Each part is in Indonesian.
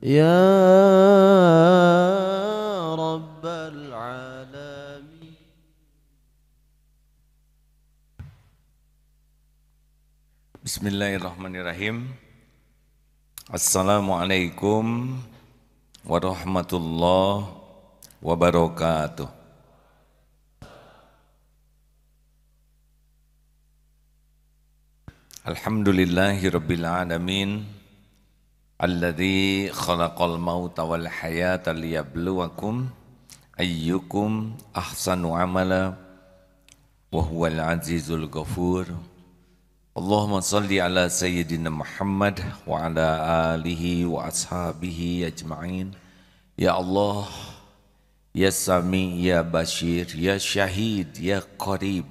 يا رب العالمين. Bismillahirrahmanirrahim. Assalamualaikum warahmatullahi wabarakatuh. Alhamdulillahi rabbil alamin, alladzi khalaqal mauta wal hayata liyabluwakum ayyukum ahsanu amala wa huwal azizul ghafur. Allahumma salli ala sayyidina Muhammad wa ala alihi wa ashabihi ajma'in. Ya Allah, ya Sami, ya Bashir, ya Syahid, ya Qarib.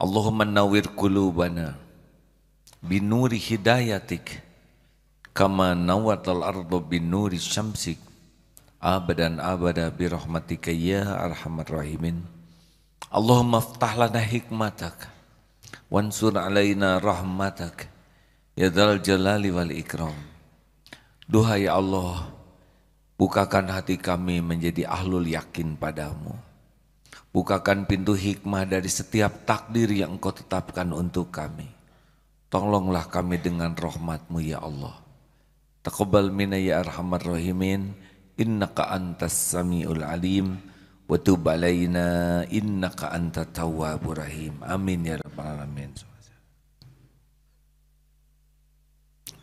Allahumma nawwir qulubana binuri hidayatik kama nawwatal ardu binuri syamsik abadan abada birahmatika ya arhamar rahimin. Allahumma aftah lana hikmatak wansur alaina rahmatak ya dzal jalali wal ikram. Duhai Allah, bukakan hati kami menjadi ahlul yakin padamu. Bukakan pintu hikmah dari setiap takdir yang Engkau tetapkan untuk kami. Tolonglah kami dengan rahmat-Mu ya Allah. Taqabbal minna ya arhamar rahimin, innaka antas samiul alim, wa tub alaina innaka antat tawwabur rahim. Amin ya rabbal alamin.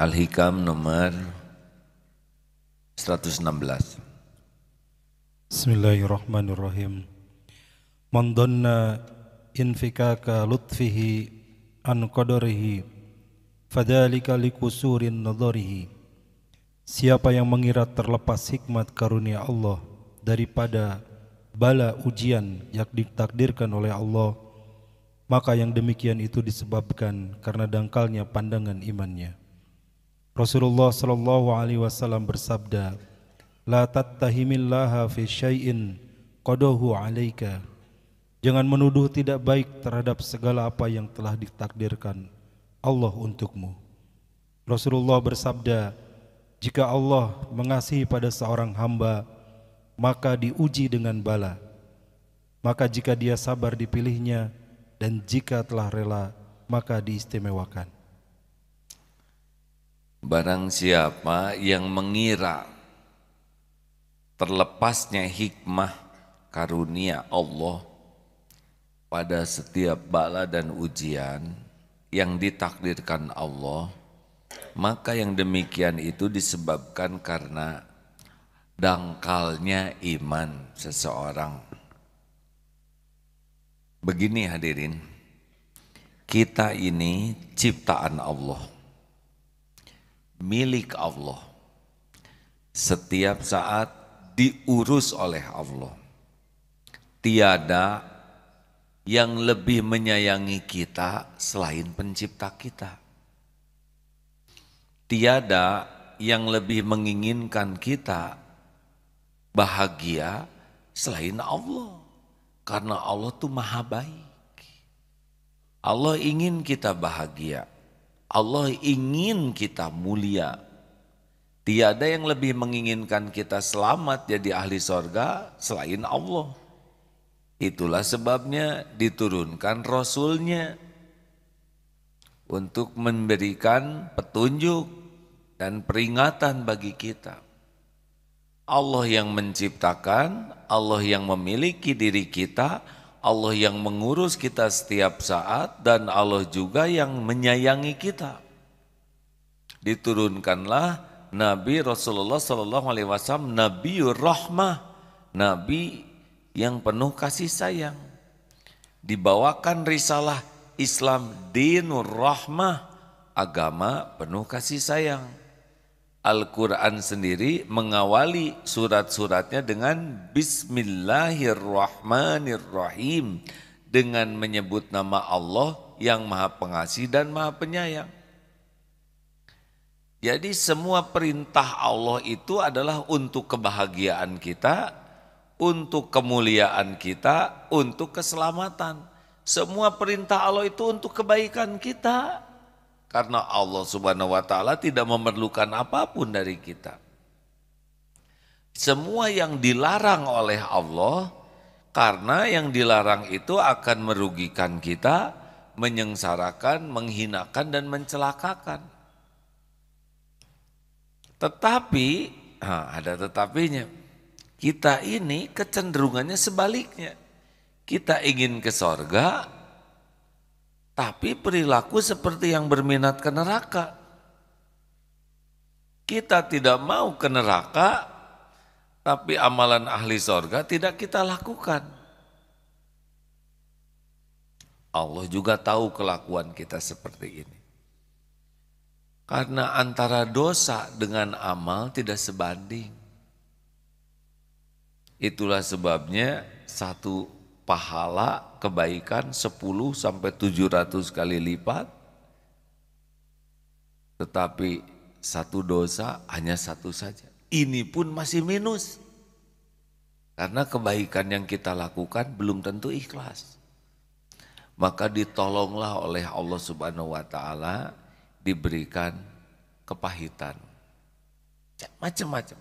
Al-Hikam nomor 116. Bismillahirrahmanirrahim. Man dhanna infikaka lutfihi an qadarihi fadzalika likusurin nadharihi. Siapa yang mengira terlepas hikmat karunia Allah daripada bala ujian yang ditakdirkan oleh Allah, maka yang demikian itu disebabkan karena dangkalnya pandangan imannya. Rasulullah sallallahu alaihi wasallam bersabda, la tattahimillaha fi syai'in qadahu 'alaika. Jangan menuduh tidak baik terhadap segala apa yang telah ditakdirkan Allah untukmu. Rasulullah bersabda, jika Allah mengasihi pada seorang hamba, maka diuji dengan bala. Maka jika dia sabar dipilihnya, dan jika telah rela, maka diistimewakan. Barang siapa yang mengira terlepasnya hikmah karunia Allah pada setiap bala dan ujian yang ditakdirkan Allah, maka yang demikian itu disebabkan karena dangkalnya iman seseorang. Begini hadirin, kita ini ciptaan Allah, milik Allah, setiap saat diurus oleh Allah. Tiada yang lebih menyayangi kita selain pencipta kita. Tiada yang lebih menginginkan kita bahagia selain Allah. Karena Allah itu maha baik. Allah ingin kita bahagia. Allah ingin kita mulia. Tiada yang lebih menginginkan kita selamat jadi ahli sorga selain Allah. Itulah sebabnya diturunkan Rasulnya untuk memberikan petunjuk dan peringatan bagi kita. Allah yang menciptakan, Allah yang memiliki diri kita, Allah yang mengurus kita setiap saat, dan Allah juga yang menyayangi kita. Diturunkanlah Nabi Rasulullah SAW, Nabiur Rahmah, Nabi yang penuh kasih sayang. Dibawakan risalah Islam dinur rahmah, agama penuh kasih sayang. Al-Quran sendiri mengawali surat-suratnya dengan Bismillahirrahmanirrahim, dengan menyebut nama Allah yang maha pengasih dan maha penyayang. Jadi semua perintah Allah itu adalah untuk kebahagiaan kita, untuk kemuliaan kita, untuk keselamatan. Semua perintah Allah itu untuk kebaikan kita. Karena Allah Subhanahu wa taala tidak memerlukan apapun dari kita. Semua yang dilarang oleh Allah, karena yang dilarang itu akan merugikan kita, menyengsarakan, menghinakan dan mencelakakan. Tetapi, ada tetapinya. Kita ini kecenderungannya sebaliknya. Kita ingin ke sorga, tapi perilaku seperti yang berminat ke neraka. Kita tidak mau ke neraka, tapi amalan ahli sorga tidak kita lakukan. Allah juga tahu kelakuan kita seperti ini. Karena antara dosa dengan amal tidak sebanding. Itulah sebabnya satu pahala kebaikan 10 sampai 700 kali lipat. Tetapi satu dosa hanya satu saja. Ini pun masih minus. Karena kebaikan yang kita lakukan belum tentu ikhlas. Maka ditolonglah oleh Allah Subhanahu wa taala, diberikan kepahitan. Macam-macam.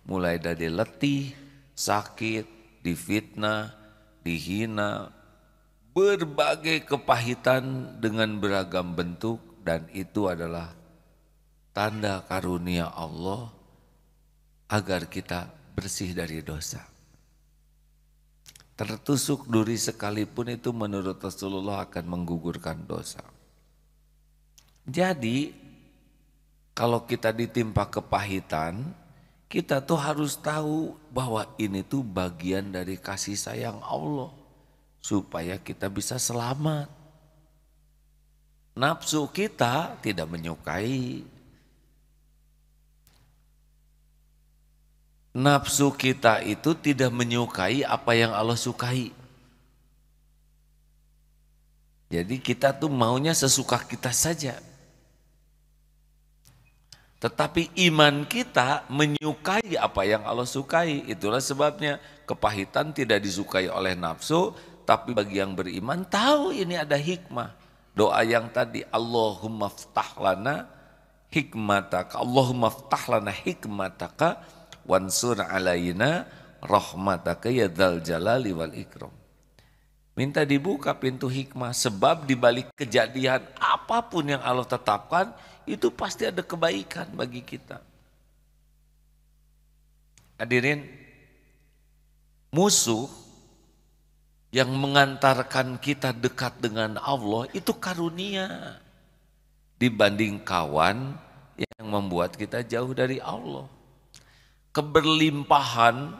Mulai dari letih, sakit, difitnah, dihina, berbagai kepahitan dengan beragam bentuk, dan itu adalah tanda karunia Allah agar kita bersih dari dosa. Tertusuk duri sekalipun itu menurut Rasulullah akan menggugurkan dosa. Jadi kalau kita ditimpa kepahitan, kita tuh harus tahu bahwa ini tuh bagian dari kasih sayang Allah supaya kita bisa selamat. Nafsu kita tidak menyukai. Nafsu kita itu tidak menyukai apa yang Allah sukai. Jadi kita tuh maunya sesuka kita saja. Tetapi iman kita menyukai apa yang Allah sukai. Itulah sebabnya kepahitan tidak disukai oleh nafsu. Tapi bagi yang beriman tahu ini ada hikmah. Doa yang tadi, Allahumma ftah lana hikmataka. Allahumma ftah lana hikmataka wansur alaina rahmataka ya dzal jalali wal ikram. Minta dibuka pintu hikmah, sebab di balik kejadian apapun yang Allah tetapkan itu pasti ada kebaikan bagi kita. Hadirin, musuh yang mengantarkan kita dekat dengan Allah itu karunia dibanding kawan yang membuat kita jauh dari Allah. Keberlimpahan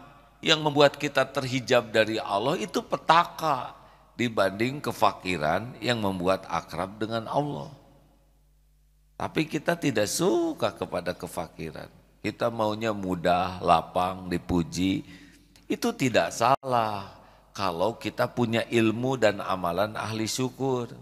yang membuat kita terhijab dari Allah itu petaka dibanding kefakiran yang membuat akrab dengan Allah. Tapi kita tidak suka kepada kefakiran. Kita maunya mudah, lapang, dipuji. Itu tidak salah kalau kita punya ilmu dan amalan ahli syukur.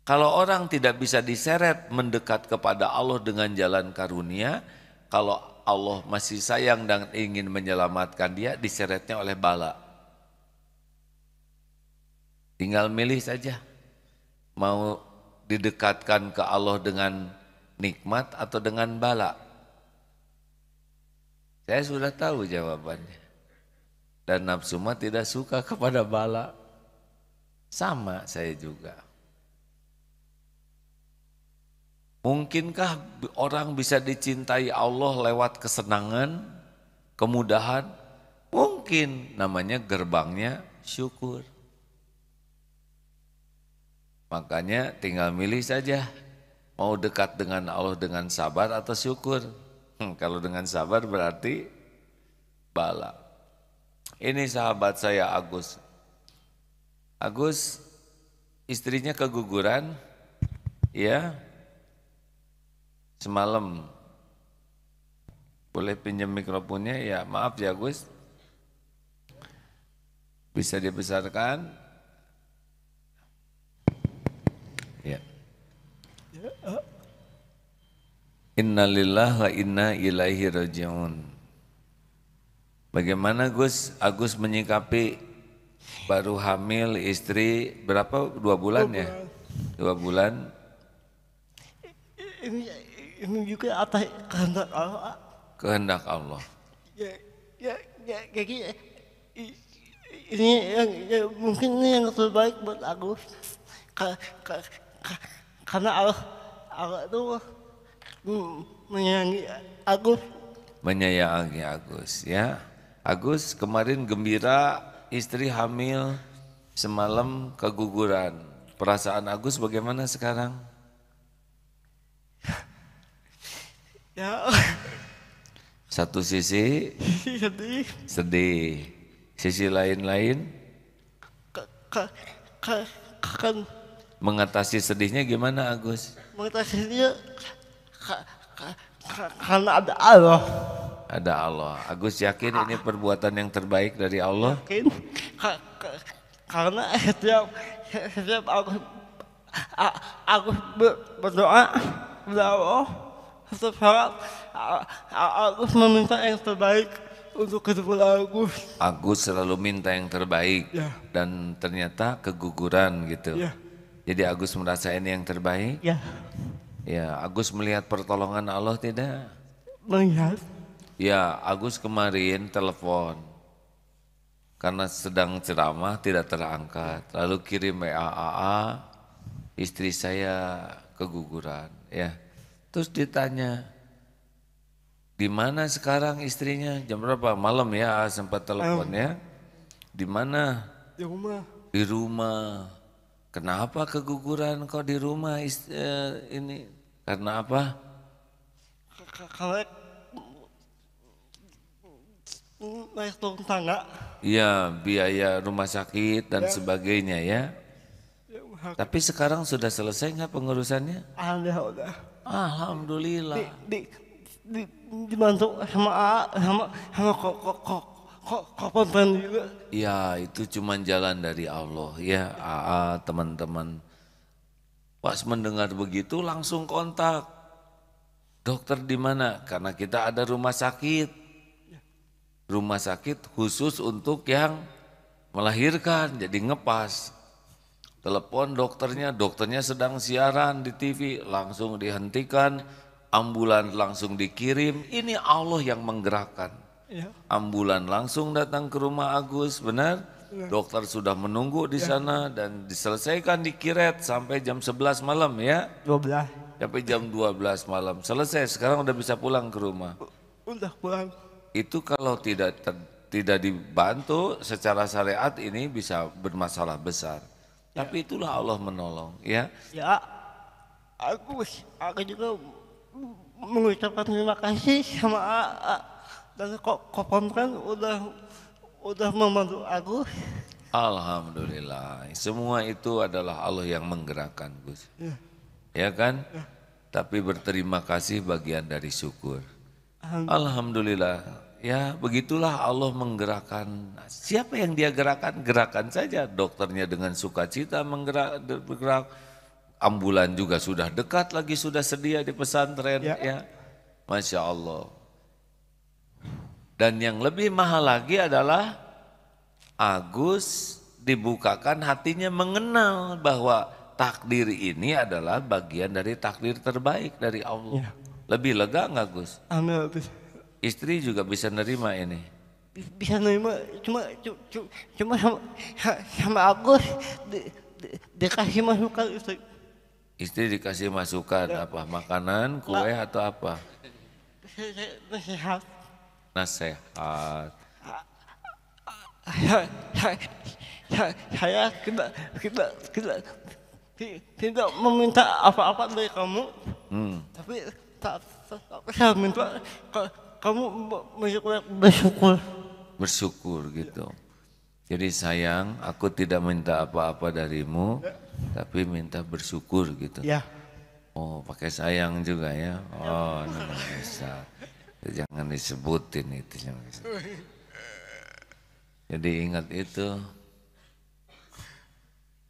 Kalau orang tidak bisa diseret mendekat kepada Allah dengan jalan karunia, kalau Allah masih sayang dan ingin menyelamatkan dia, diseretnya oleh bala. Tinggal milih saja, mau didekatkan ke Allah dengan nikmat atau dengan bala. Saya sudah tahu jawabannya. Dan nafsu mah tidak suka kepada bala. Sama saya juga. Mungkinkah orang bisa dicintai Allah lewat kesenangan, kemudahan? Mungkin, namanya gerbangnya syukur. Makanya tinggal milih saja, mau dekat dengan Allah dengan sabar atau syukur. Kalau dengan sabar berarti bala. Ini sahabat saya Agus. Agus istrinya keguguran, ya. Semalam, boleh pinjam mikrofonnya? Ya maaf ya Gus, bisa dibesarkan? Ya. Innalillahi wa inna ilaihi raji'un. Bagaimana Gus, Agus menyikapi baru hamil istri berapa? 2 bulan ya? 2 bulan. ini ini juga atas kehendak Allah. Kehendak Allah. Jadi ini yang mungkin ini yang terbaik buat Agus. Karena Allah itu menyayangi Agus. Menyayangi Agus ya. Agus kemarin gembira istri hamil, semalam keguguran. Perasaan Agus bagaimana sekarang? Ya. Satu sisi sedih, sisi lain-lain kan mengatasi sedihnya gimana Agus? mengatasi dia karena ada Allah. Ada Allah. Agus yakin ini perbuatan yang terbaik dari Allah? Yakin karena setiap aku berdoa kepada Allah, setiap saat aku meminta yang terbaik untuk kehidupan Agus. Agus selalu minta yang terbaik Ya. dan ternyata keguguran gitu. Ya. Jadi Agus merasa ini yang terbaik. Ya, Ya, Agus melihat pertolongan Allah tidak? melihat. Ya, Agus kemarin telepon karena sedang ceramah tidak terangkat. Lalu kirim WA, istri saya keguguran. Ya, terus ditanya, di mana sekarang istrinya? Jam berapa? Malam ya, sempat telepon ya. Di mana? Di rumah. Di rumah. Kenapa keguguran kok di rumah ini? Karena apa? Karena naik turun tangga. Iya, biaya rumah sakit dan sebagainya ya. Tapi sekarang sudah selesai nggak pengurusannya? Alhamdulillah. Alhamdulillah. Dibantu sama kapan juga. Ya, itu cuma jalan dari Allah ya. Teman-teman. Pas mendengar begitu langsung kontak. Dokter di mana? Karena kita ada rumah sakit. Rumah sakit khusus untuk yang melahirkan, jadi ngepas. Telepon dokternya sedang siaran di TV, langsung dihentikan, ambulan langsung dikirim. Ini Allah yang menggerakkan. Ya. Ambulan langsung datang ke rumah Agus, benar? Dokter sudah menunggu di sana dan diselesaikan di Kiret sampai jam 11 malam ya. 12. Sampai jam 12 malam. Selesai, sekarang udah bisa pulang ke rumah. Udah pulang. Itu kalau tidak dibantu secara syariat ini bisa bermasalah besar. Tapi itulah Allah menolong ya. Ya, aku juga mengucapkan terima kasih sama dan Kopon kan udah membantu aku. Alhamdulillah. Semua itu adalah Allah yang menggerakkan, Gus. Ya kan? Tapi berterima kasih bagian dari syukur. Alhamdulillah. Ya begitulah Allah menggerakkan. Siapa yang dia gerakkan? Gerakan saja. Dokternya dengan sukacita bergerak. Ambulan juga sudah dekat lagi, sudah sedia di pesantren. Ya. Masya Allah. Dan yang lebih mahal lagi adalah Agus dibukakan hatinya mengenal bahwa takdir ini adalah bagian dari takdir terbaik dari Allah. Lebih lega nggak Gus? Amin. Istri juga bisa nerima ini. Bisa nerima, cuma sama Agus dikasih masukan istri. Istri dikasih masukan apa? Makanan, kue atau apa? Nasihat. Nasihat. Saya tidak meminta apa-apa dari kamu, tapi saya minta kamu bersyukur. Bersyukur gitu. Jadi sayang, aku tidak minta apa-apa darimu, tapi minta bersyukur gitu. Ya. Oh, pakai sayang juga ya. Oh, bisa. Jangan disebutin itu. Jadi ingat itu.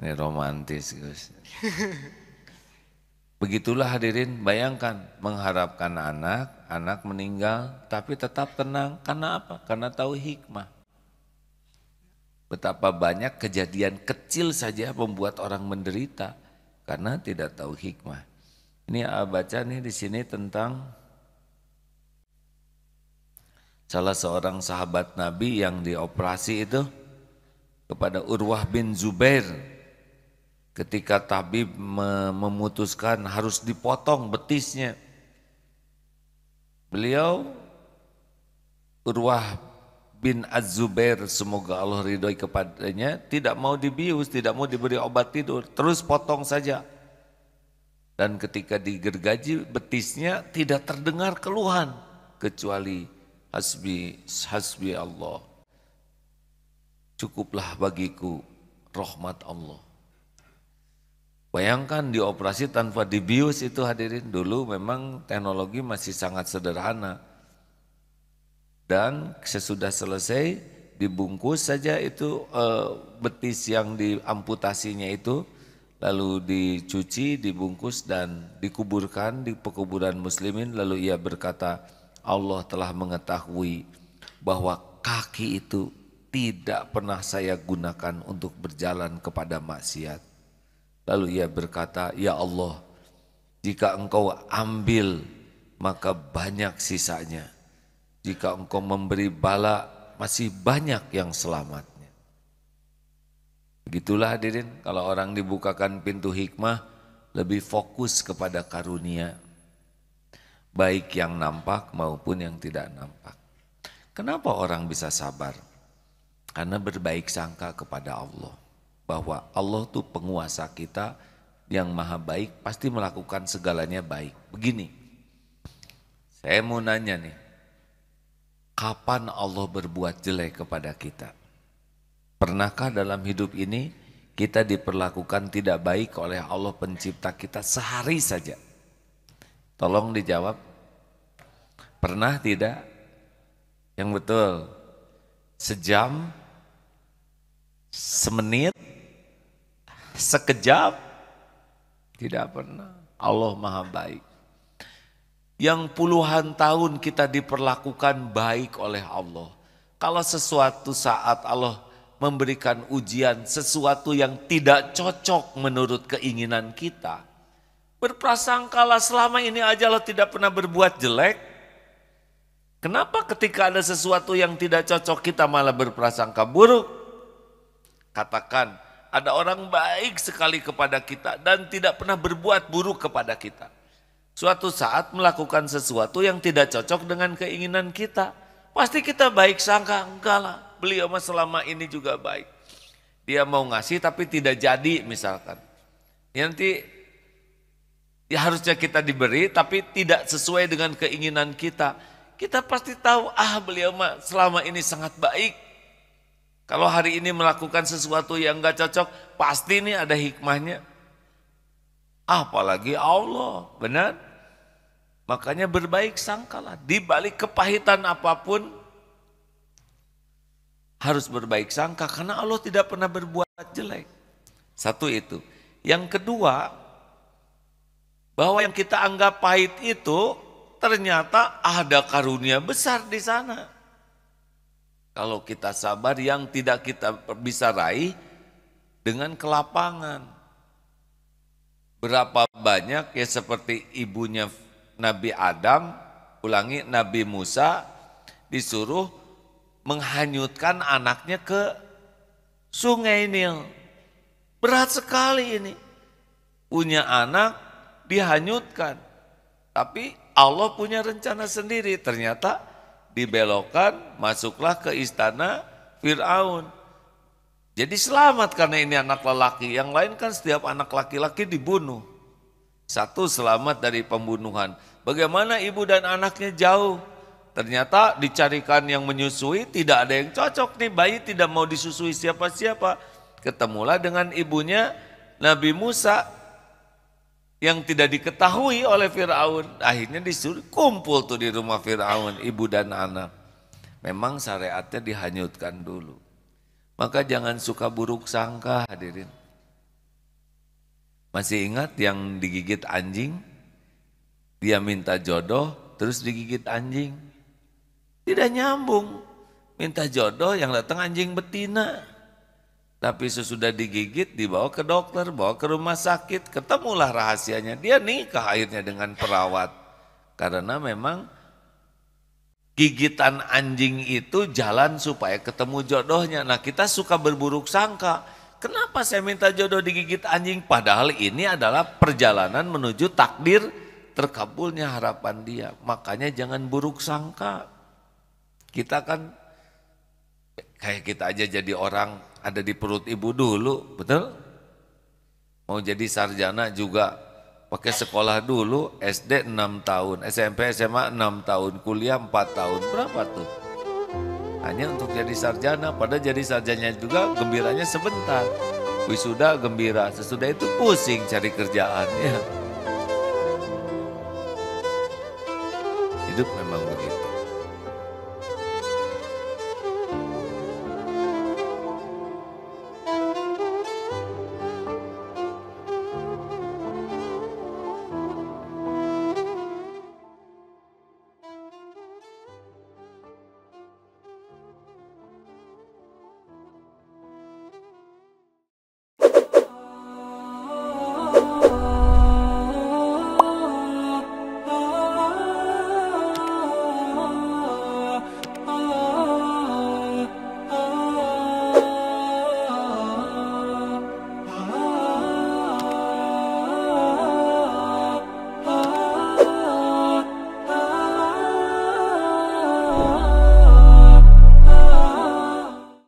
Ini romantis, Gus. Begitulah hadirin, bayangkan mengharapkan anak meninggal tapi tetap tenang. Karena apa? Karena tahu hikmah. Betapa banyak kejadian kecil saja membuat orang menderita karena tidak tahu hikmah. Ini baca nih di sini tentang salah seorang sahabat Nabi yang dioperasi itu kepada Urwah bin Zubair. Ketika tabib memutuskan harus dipotong betisnya, beliau Urwah bin Az-Zubair, semoga Allah ridhoi kepadanya, tidak mau dibius, tidak mau diberi obat tidur, terus potong saja. Dan ketika digergaji betisnya tidak terdengar keluhan kecuali hasbi Allah. Cukuplah bagiku rahmat Allah. Bayangkan dioperasi tanpa dibius itu hadirin. Dulu memang teknologi masih sangat sederhana. Dan sesudah selesai dibungkus saja itu betis yang diamputasinya itu. Lalu dicuci, dibungkus dan dikuburkan di pekuburan muslimin. Lalu ia berkata, Allah telah mengetahui bahwa kaki itu tidak pernah saya gunakan untuk berjalan kepada maksiat. Lalu ia berkata, ya Allah, jika engkau ambil maka banyak sisanya. Jika engkau memberi bala masih banyak yang selamatnya. Begitulah hadirin, kalau orang dibukakan pintu hikmah lebih fokus kepada karunia. Baik yang nampak maupun yang tidak nampak. Kenapa orang bisa sabar? Karena berbaik sangka kepada Allah. Bahwa Allah itu penguasa kita yang maha baik, pasti melakukan segalanya baik. Begini, saya mau nanya nih, kapan Allah berbuat jelek kepada kita? Pernahkah dalam hidup ini kita diperlakukan tidak baik oleh Allah pencipta kita sehari saja? Tolong dijawab. Pernah tidak? Yang betul. Sejam? Semenit? Sekejap? Tidak pernah. Allah maha baik. Yang puluhan tahun kita diperlakukan baik oleh Allah. Kalau sesuatu saat Allah memberikan ujian, sesuatu yang tidak cocok menurut keinginan kita, berprasangkalah selama ini aja Allah tidak pernah berbuat jelek. Kenapa ketika ada sesuatu yang tidak cocok kita malah berprasangka buruk? Katakan, ada orang baik sekali kepada kita dan tidak pernah berbuat buruk kepada kita. Suatu saat melakukan sesuatu yang tidak cocok dengan keinginan kita. Pasti kita baik sangka, enggak lah, beliau mah selama ini juga baik. Dia mau ngasih tapi tidak jadi misalkan. Nanti ya harusnya kita diberi tapi tidak sesuai dengan keinginan kita. Kita pasti tahu, beliau mah selama ini sangat baik. Kalau hari ini melakukan sesuatu yang enggak cocok, pasti ini ada hikmahnya. Apalagi Allah, benar? Makanya berbaik sangkalah. Di balik kepahitan apapun, harus berbaik sangka karena Allah tidak pernah berbuat jelek. Satu itu. Yang kedua, bahwa yang kita anggap pahit itu ternyata ada karunia besar di sana. Kalau kita sabar yang tidak kita bisa raih dengan kelapangan. Berapa banyak ya seperti ibunya Nabi Adam, ulangi Nabi Musa disuruh menghanyutkan anaknya ke sungai Nil. Berat sekali ini. Punya anak dihanyutkan. Tapi Allah punya rencana sendiri. Ternyata dibelokkan, masuklah ke istana Fir'aun. Jadi selamat karena ini anak lelaki. Yang lain kan setiap anak laki-laki dibunuh. Satu selamat dari pembunuhan. Bagaimana ibu dan anaknya jauh? Ternyata dicarikan yang menyusui, tidak ada yang cocok nih. Bayi tidak mau disusui siapa-siapa. Ketemulah dengan ibunya Nabi Musa yang tidak diketahui oleh Fir'aun. Akhirnya disuruh kumpul tuh di rumah Fir'aun, ibu dan anak. Memang syariatnya dihanyutkan dulu. Maka jangan suka buruk sangka hadirin. Masih ingat yang digigit anjing? Dia minta jodoh terus digigit anjing. Tidak nyambung. Minta jodoh yang datang anjing betina. Tapi sesudah digigit dibawa ke dokter, bawa ke rumah sakit, ketemulah rahasianya. Dia nikah akhirnya dengan perawat. Karena memang gigitan anjing itu jalan supaya ketemu jodohnya. Nah kita suka berburuk sangka. Kenapa saya minta jodoh digigit anjing? Padahal ini adalah perjalanan menuju takdir terkabulnya harapan dia. Makanya jangan buruk sangka. Kita kan kayak kita aja jadi orang ada di perut ibu dulu, betul? Mau jadi sarjana juga pakai sekolah dulu, SD 6 tahun, SMP, SMA 6 tahun, kuliah 4 tahun, berapa tuh? Hanya untuk jadi sarjana, pada jadi sarjana juga gembiranya sebentar. Wisuda gembira, sesudah itu pusing cari kerjaan ya. Hidup memang